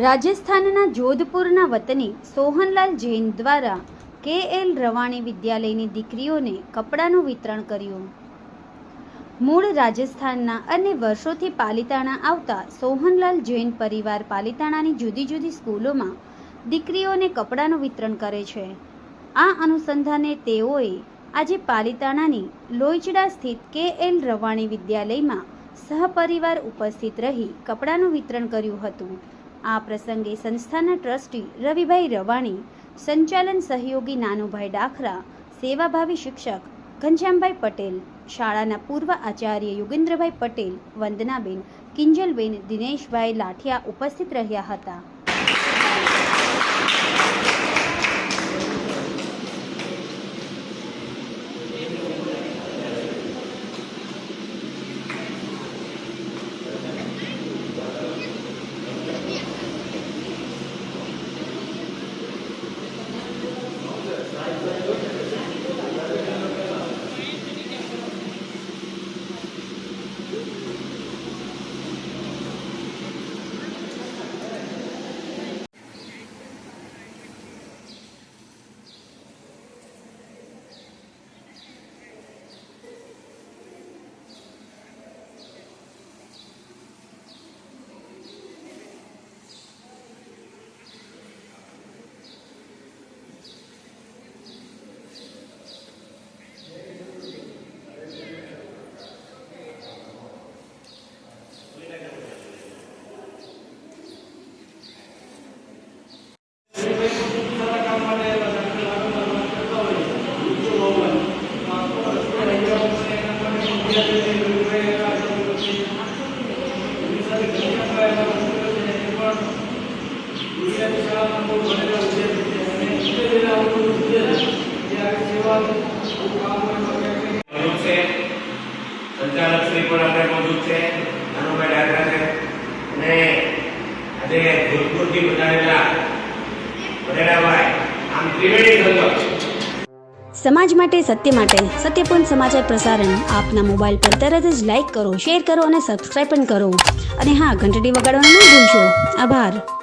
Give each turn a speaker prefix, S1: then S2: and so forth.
S1: રાજસ્થાનના જોધપુરના વતની સોહનલાલ જૈન દ્વારા KL રવાણી વિદ્યાલયની દીકરીઓને કપડાનું વિતરણ કર્યું। મૂળ રાજસ્થાનના અને વર્ષોથી પાલિતાણા આવતા સોહનલાલ જૈન પરિવાર પાલિતાણાની જુદી જુદી સ્કૂલોમાં દીકરીઓને કપડાનું વિતરણ કરે છે। આ અનુસંધાને તેઓએ આજે પાલિતાણાની લોઈચડા સ્થિત KL રવાણી વિદ્યાલયમાં સહપરિવાર ઉપસ્થિત રહી કપડાનું વિતરણ કર્યું હતું। આ પ્રસંગે સંસ્થાના ટ્રસ્ટી રવિભાઈ રવાણી, સંચાલન સહયોગી નાનુભાઈ ડાખરા, સેવાભાવી શિક્ષક ઘનશ્યામભાઈ પટેલ, શાળાના પૂર્વ આચાર્ય યોગેન્દ્રભાઈ પટેલ, વંદનાબેન, કિંજલબેન, દિનેશભાઈ લાઠિયા ઉપસ્થિત રહ્યા હતા।
S2: संचालक श्री पर अपने मौजूद है नानुभाई ડાખરા છે અને આજે જોધપુરથી બનાવેલા બનેડાભાઈ આમ ત્રિવેણી સંઘ
S1: સમાજ માટે સત્ય માટે સત્યપૂર્ણ સમાચાર પ્રસારણ આપના મોબાઈલ પર તરત જ લાઈક કરો, શેર કરો અને સબસ્ક્રાઈબ પણ કરો। અને હા, ઘંટડી વગાડવાનું ન ભૂલશો। આભાર।